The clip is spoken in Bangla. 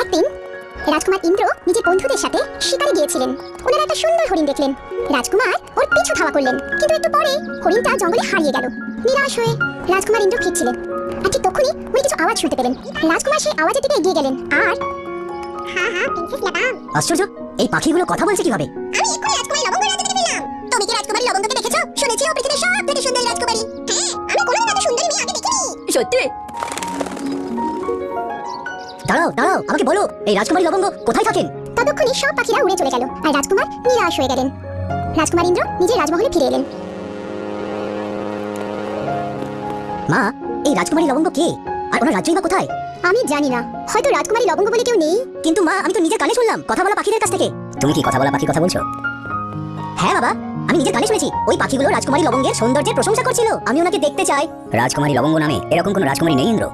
একদিন রাজকুমার ইন্দ্র নিজের বন্ধুদের সাথে শিকারে গিয়েছিলেন। ওনারা একটা সুন্দর হরিণ দেখলেন। রাজকুমার ওর পিছু ধাওয়া করলেন, কিন্তু একটু পরে হরিণটা জঙ্গলে হারিয়ে গেল। নিরাশ হয়ে রাজকুমার ইন্দ্র ফিরছিলেন, আর ঠিক তখনই উনি কিছু আওয়াজ শুনতে পেলেন। রাজকুমার সেই আওয়াজের দিকে এগিয়ে গেলেন আর প্রিন্সেস লাবাম। আশ্চর্য, এই পাখিগুলো কথা বলছে কিভাবে? আমি এক্ষুনি রাজকুমারী লবঙ্গের রাজ্য থেকে ফিরলাম। তুমি কি রাজকুমারী লবঙ্গকে দেখেছো? শুনেছি ও পৃথিবীর সবথেকে সুন্দরী রাজকুমারী। হ্যাঁ, আমি কোনোদিন এত সুন্দরী মেয়ে আগে দেখিনি। সত্যি? দাঁড়াও দাঁড়াও, আমাকে বলো এই রাজকুমারী লবঙ্গ কোথায় থাকেন? ততক্ষণে সব পাখিরা উড়ে চলে গেল আর রাজকুমার নিরাশ হয়ে গেলেন। রাজকুমার ইন্দ্র নিজের রাজমহলে ফিরে এলেন। মা, এই রাজকুমারী লবঙ্গ কে, আর ওনার রাজ্যই বা কোথায়? আমি জানি না, হয়তো রাজকুমারী লবঙ্গ বলে কেউ নেই। কিন্তু মা, আমি তো নিজের কানে শুনলাম কথা বলা পাখিদের কাছ থেকে। তুমি কি কথা বলা পাখির কথা বলছো? হ্যাঁ বাবা, আমি নিজের কানে শুনেছি ওই পাখিগুলো রাজকুমারী লবঙ্গের সৌন্দর্যের প্রশংসা করছিল। আমি ওনাকে দেখতে চাই। রাজকুমারী লবঙ্গ নামে এরকম কোনো রাজকুমারী নেই ইন্দ্র।